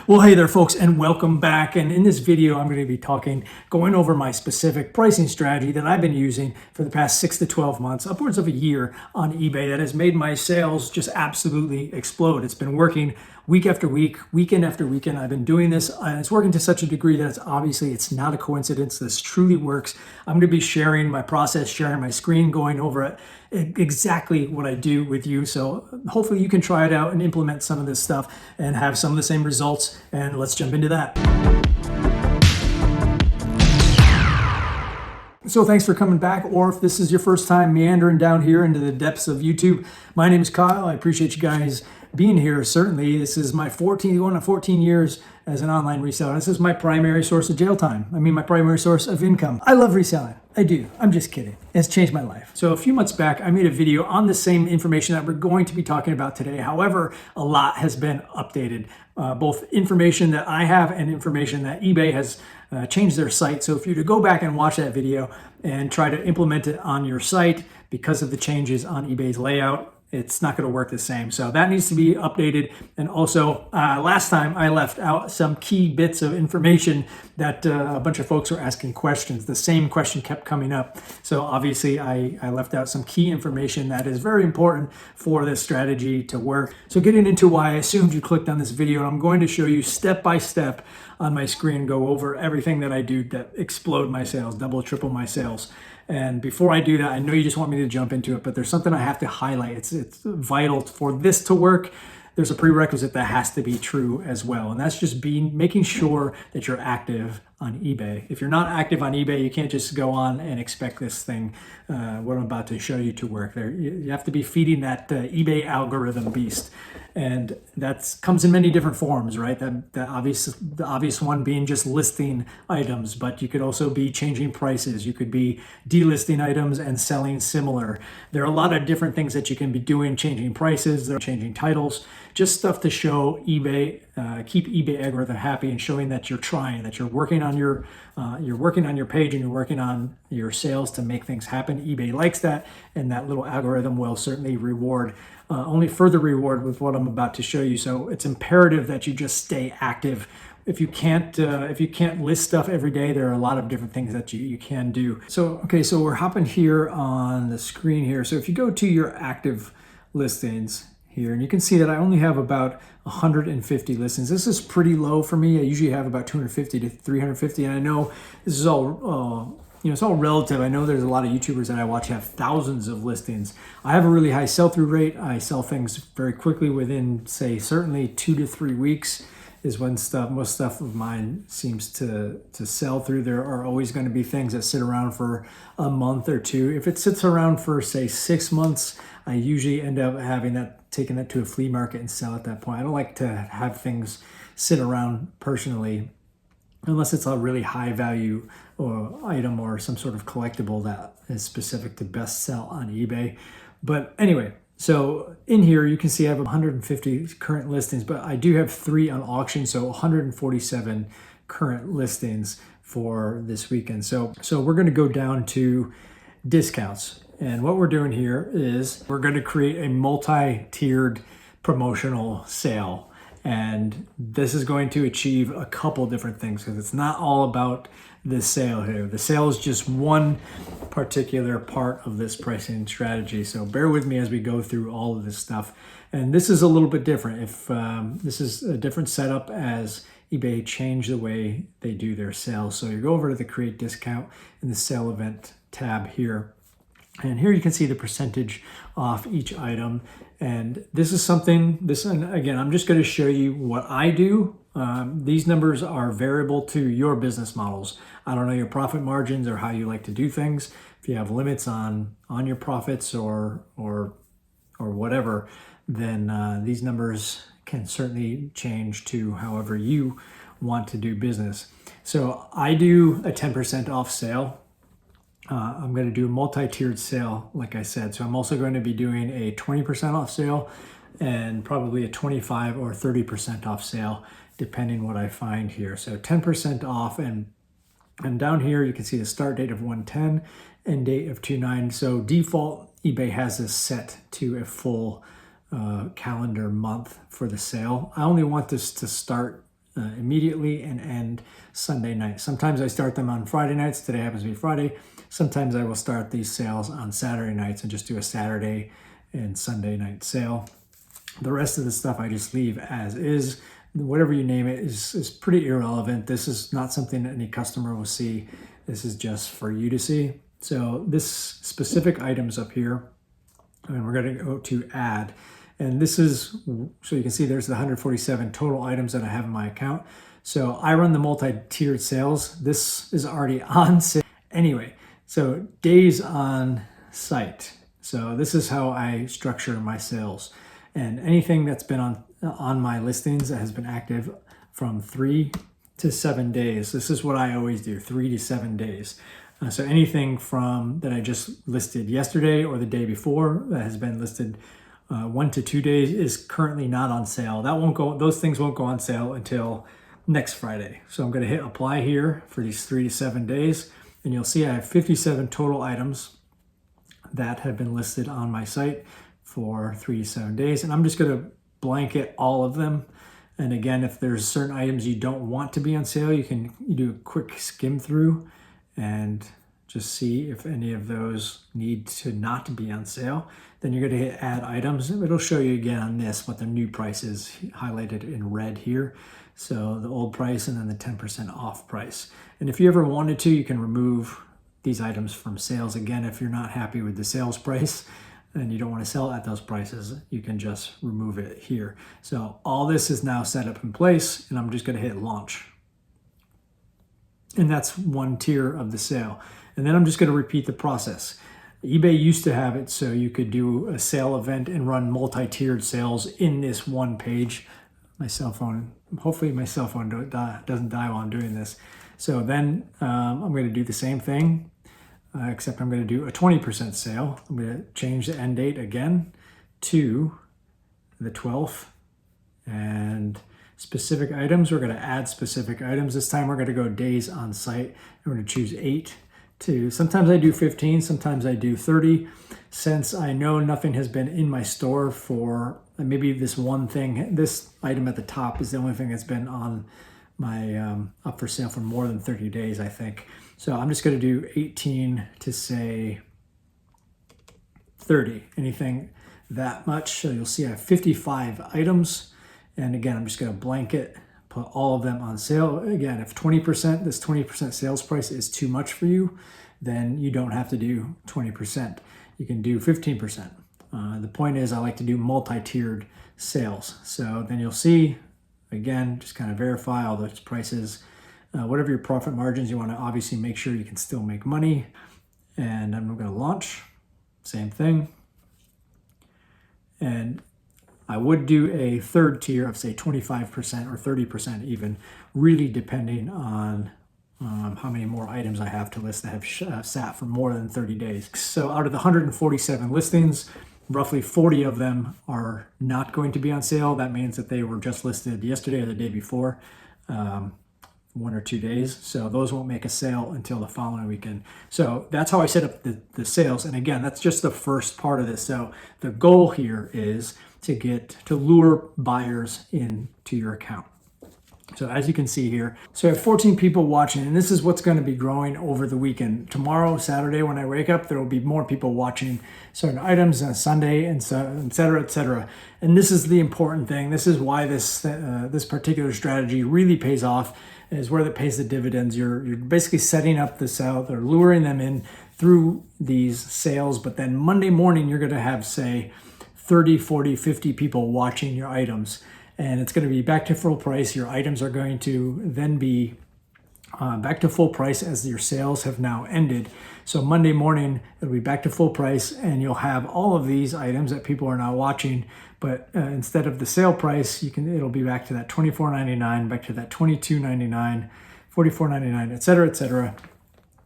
Well, hey there, folks, and welcome back. And in this video, I'm going to be going over my specific pricing strategy that I've been using for the past 6 to 12 months, upwards of a year on eBay, that has made my sales just absolutely explode. It's been working week after week, weekend after weekend. I've been doing this, and it's working to such a degree that it's not a coincidence. This truly works. I'm going to be sharing my process, sharing my screen, going over it, exactly what I do with you. So hopefully you can try it out and implement some of this stuff and have some of the same results. And let's jump into that. So thanks for coming back, or if this is your first time meandering down here into the depths of YouTube, my name is Kyle. I appreciate you guys being here. Certainly, this is my going on 14 years as an online reseller. This is my primary source of jail time. My primary source of income. I love reselling. I do. I'm just kidding. It's changed my life. So a few months back, I made a video on the same information that we're going to be talking about today. However, a lot has been updated, both information that I have and information that eBay has changed their site. So if you were to go back and watch that video and try to implement it on your site because of the changes on eBay's layout, it's not going to work the same. So that needs to be updated. And also, last time I left out some key bits of information that a bunch of folks were asking questions. The same question kept coming up. So obviously I left out some key information that is very important for this strategy to work. So getting into why I assumed you clicked on this video, I'm going to show you step by step on my screen, go over everything that I do that explode my sales, double, triple my sales. And before I do that, I know you just want me to jump into it, but there's something I have to highlight. It's vital for this to work. There's a prerequisite that has to be true as well. And that's just making sure that you're active on eBay. If you're not active on eBay, you can't just go on and expect this thing, what I'm about to show you, to work. You have to be feeding that eBay algorithm beast. And that comes in many different forms, right? The obvious one being just listing items, but you could also be changing prices. You could be delisting items and selling similar. There are a lot of different things that you can be doing, changing prices, changing titles, just stuff to show eBay, keep eBay algorithm happy, and showing that you're trying, that you're working on your page and you're working on your sales to make things happen. eBay likes that, and that little algorithm will certainly only further reward with what I'm about to show you. So it's imperative that you just stay active. If you can't list stuff every day, there are a lot of different things that you can do. So we're hopping here on the screen here. So if you go to your active listings here, and you can see that I only have about 150 listings. This is pretty low for me. I usually have about 250 to 350, and I know this is all it's all relative. I know there's a lot of YouTubers that I watch have thousands of listings. I have a really high sell-through rate. I sell things very quickly within, say, certainly 2 to 3 weeks is when most stuff of mine seems to sell through. There are always going to be things that sit around for a month or two. If it sits around for, say, 6 months, I usually end up taking that to a flea market and sell at that point. I don't like to have things sit around personally, unless it's a really high value or item or some sort of collectible that is specific to best sell on eBay. But anyway, so in here you can see I have 150 current listings, but I do have 3 on auction, so 147 current listings for this weekend. So we're going to go down to discounts. And what we're doing here is we're going to create a multi-tiered promotional sale. And this is going to achieve a couple different things, because it's not all about this sale here. The sale is just one particular part of this pricing strategy. So bear with me as we go through all of this stuff. And this is a little bit different. If this is a different setup as eBay changed the way they do their sales. So you go over to the Create Discount in the Sale Event tab here. And here you can see the percentage off each item. And this is and again, I'm just going to show you what I do. These numbers are variable to your business models. I don't know your profit margins or how you like to do things. If you have limits on your profits or whatever, then these numbers can certainly change to however you want to do business. So I do a 10% off sale. I'm going to do a multi-tiered sale, like I said. So I'm also going to be doing a 20% off sale and probably a 25 or 30% off sale, depending what I find here. So 10% off, and down here you can see the start date of 1/10, end date of 2/9. So default, eBay has this set to a full calendar month for the sale. I only want this to start immediately and end Sunday night. Sometimes I start them on Friday nights. Today happens to be Friday. Sometimes I will start these sales on Saturday nights and just do a Saturday and Sunday night sale. The rest of the stuff I just leave as is. Whatever you name it is pretty irrelevant. This is not something that any customer will see. This is just for you to see. So this specific items up here, and we're going to go to add. And this is, so you can see there's the 147 total items that I have in my account. So I run the multi-tiered sales. This is already on sale. Anyway, so days on site. So this is how I structure my sales. And anything that's been on my listings that has been active from 3 to 7 days. This is what I always do, 3 to 7 days. So anything from that I just listed yesterday or the day before that has been listed 1 to 2 days is currently not on sale. That won't go; those things won't go on sale until next Friday. So I'm going to hit apply here for these 3 to 7 days, and you'll see I have 57 total items that have been listed on my site for 3 to 7 days, and I'm just going to blanket all of them. And again, if there's certain items you don't want to be on sale, you do a quick skim through and just see if any of those need to not be on sale. Then you're going to hit add items. It'll show you again on this what the new price is highlighted in red here. So the old price and then the 10% off price. And if you ever wanted to, you can remove these items from sales. Again, if you're not happy with the sales price and you don't want to sell at those prices, you can just remove it here. So all this is now set up in place, and I'm just going to hit launch. And that's one tier of the sale. And then I'm just going to repeat the process. eBay used to have it so you could do a sale event and run multi-tiered sales in this one page. My cell phone, hopefully my cell phone doesn't die while I'm doing this. So then I'm going to do the same thing, except I'm going to do a 20% sale. I'm going to change the end date again to the 12th. And specific items, we're going to add specific items. This time we're going to go days on site. We're going to choose 8 to, sometimes I do 15, sometimes I do 30. Since I know nothing has been in my store for maybe this one thing, this item at the top is the only thing that's been on my up for sale for more than 30 days, I think. So I'm just going to do 18 to say 30, anything that much. So you'll see I have 55 items. And again, I'm just going to blanket, put all of them on sale. Again, if 20%, this 20% sales price is too much for you, then you don't have to do 20%. You can do 15%. The point is I like to do multi-tiered sales. So then you'll see, again, just kind of verify all those prices. Whatever your profit margins, you want to obviously make sure you can still make money. And I'm going to launch, same thing. And I would do a third tier of say 25% or 30% even, really depending on how many more items I have to list that have sat for more than 30 days. So out of the 147 listings, roughly 40 of them are not going to be on sale. That means that they were just listed yesterday or the day before, 1 or 2 days. So those won't make a sale until the following weekend. So that's how I set up the sales. And again, that's just the first part of this. So the goal here is to lure buyers into your account. So as you can see here, so I have 14 people watching, and this is what's going to be growing over the weekend. Tomorrow, Saturday, when I wake up, there will be more people watching certain items on Sunday, and so, et cetera, et cetera. And this is the important thing. This is why this particular strategy really pays off, is where it pays the dividends. You're basically setting up the sale, they're luring them in through these sales, but then Monday morning, you're going to have, say, 30, 40, 50 people watching your items, and it's going to be back to full price. Your items are going to then be back to full price as your sales have now ended. So Monday morning, it'll be back to full price, and you'll have all of these items that people are now watching, but instead of the sale price, it'll be back to that $24.99, back to that $22.99, $44.99, et cetera, et cetera.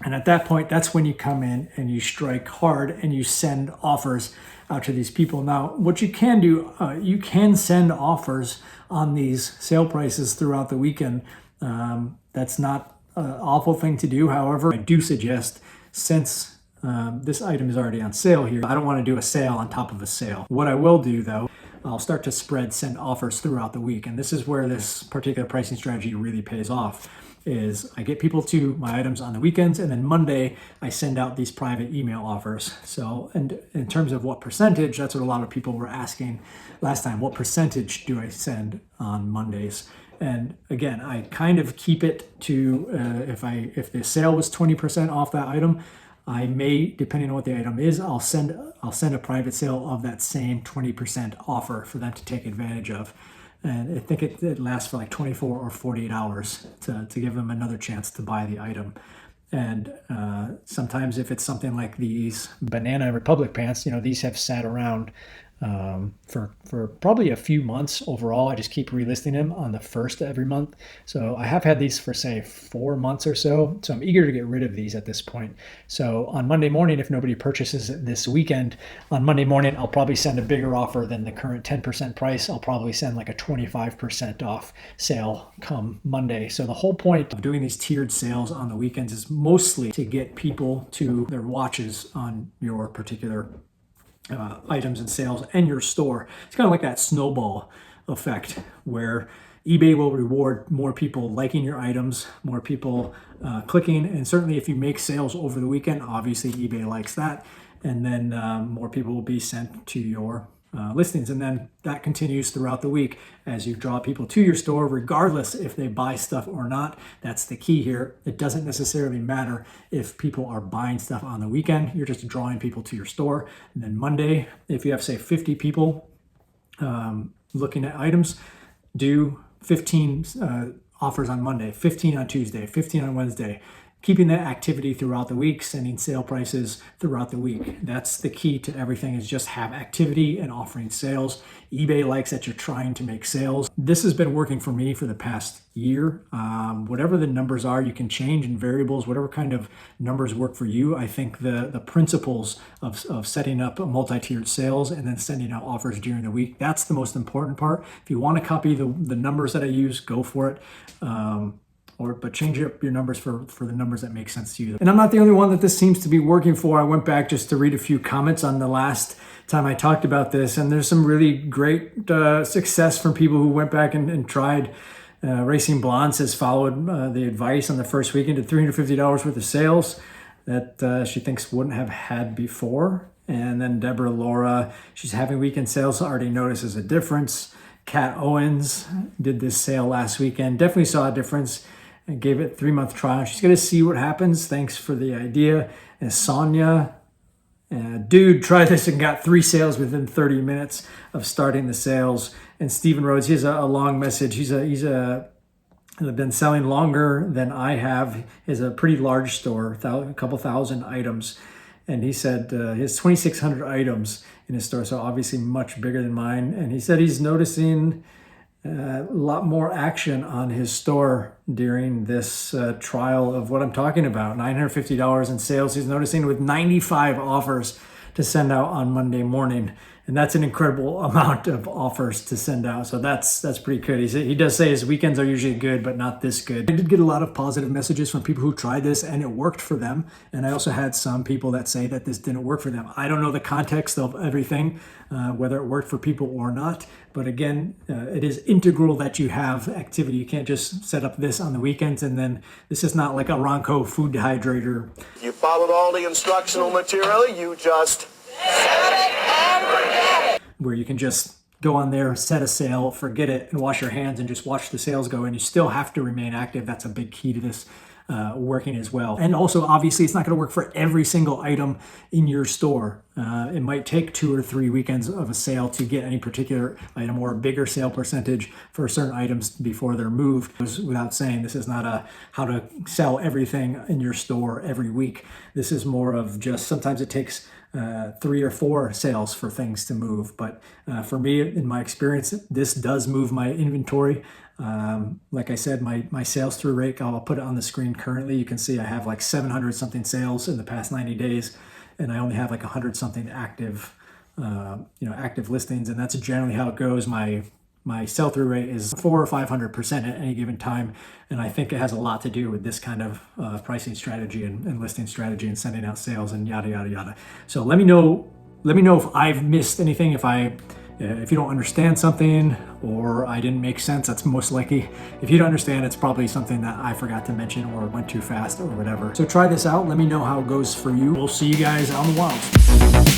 And at that point, that's when you come in and you strike hard and you send offers out to these people. Now, what you can do, you can send offers on these sale prices throughout the weekend. That's not an awful thing to do. However, I do suggest, since this item is already on sale here, I don't want to do a sale on top of a sale. What I will do though, I'll start to send offers throughout the week. And this is where this particular pricing strategy really pays off. Is I get people to my items on the weekends, and then Monday I send out these private email offers. So, and in terms of what percentage, that's what a lot of people were asking last time. What percentage do I send on Mondays? And again, I kind of keep it to if the sale was 20% off that item, I may, depending on what the item is, I'll send a private sale of that same 20% offer for them to take advantage of. And I think it lasts for like 24 or 48 hours to give them another chance to buy the item. And sometimes if it's something like these Banana Republic pants, these have sat around for probably a few months overall. I just keep relisting them on the first of every month. So I have had these for say 4 months or so. So I'm eager to get rid of these at this point. So on Monday morning, if nobody purchases it this weekend, on Monday morning, I'll probably send a bigger offer than the current 10% price. I'll probably send like a 25% off sale come Monday. So the whole point of doing these tiered sales on the weekends is mostly to get people to their watches on your particular items and sales and your store. It's kind of like that snowball effect where eBay will reward more people liking your items, more people clicking, and certainly if you make sales over the weekend, obviously eBay likes that, and then more people will be sent to your listings, and then that continues throughout the week as you draw people to your store regardless if they buy stuff or not. That's the key here. It doesn't necessarily matter if people are buying stuff on the weekend. You're just drawing people to your store. And then Monday, if you have say 50 people looking at items, do 15 offers on Monday, 15 on Tuesday, 15 on Wednesday, keeping that activity throughout the week, sending sale prices throughout the week. That's the key to everything, is just have activity and offering sales. eBay likes that you're trying to make sales. This has been working for me for the past year. Whatever the numbers are, you can change in variables, whatever kind of numbers work for you. I think the principles of setting up a multi-tiered sales and then sending out offers during the week, that's the most important part. If you want to copy the numbers that I use, go for it. But change up your numbers for the numbers that make sense to you. And I'm not the only one that this seems to be working for. I went back just to read a few comments on the last time I talked about this, and there's some really great success from people who went back and tried. Racing Blonde has followed the advice on the first weekend, did $350 worth of sales that she thinks wouldn't have had before. And then Deborah Laura, she's having weekend sales, already notices a difference. Kat Owens did this sale last weekend, definitely saw a difference. And gave it 3-month trial. She's going to see what happens. Thanks for the idea. And Sonia, dude, tried this and got 3 sales within 30 minutes of starting the sales. And Stephen Rhodes, he has a long message. He's been selling longer than I have. He has a pretty large store, a couple thousand items. And he said he has 2,600 items in his store, so obviously much bigger than mine. And he said he's noticing a lot more action on his store during this trial of what I'm talking about. $950 in sales. He's noticing with 95 offers to send out on Monday morning. And that's an incredible amount of offers to send out. So that's pretty good. He does say his weekends are usually good, but not this good. I did get a lot of positive messages from people who tried this and it worked for them. And I also had some people that say that this didn't work for them. I don't know the context of everything, whether it worked for people or not. But again, it is integral that you have activity. You can't just set up this on the weekends and then this is not like a Ronco food dehydrator. You followed all the instructional material, you just where you can just go on there, set a sale, forget it, and wash your hands and just watch the sales go. And you still have to remain active. That's a big key to this working as well. And also, obviously, it's not going to work for every single item in your store. It might take 2 or 3 weekends of a sale to get any particular item or a bigger sale percentage for certain items before they're moved. Without saying, this is not a how to sell everything in your store every week. This is more of just sometimes it takes 3 or 4 sales for things to move. But for me, in my experience, this does move my inventory. Like I said, my sales through rate, I'll put it on the screen currently. You can see I have like 700 something sales in the past 90 days, and I only have like 100 something active, active listings. And that's generally how it goes. My sell-through rate is 400 or 500% at any given time. And I think it has a lot to do with this kind of pricing strategy and listing strategy and sending out sales and yada, yada, yada. So let me know if I've missed anything, if I If you don't understand something or I didn't make sense, that's most likely. If you don't understand, it's probably something that I forgot to mention or went too fast or whatever. So try this out. Let me know how it goes for you. We'll see you guys on the wilds.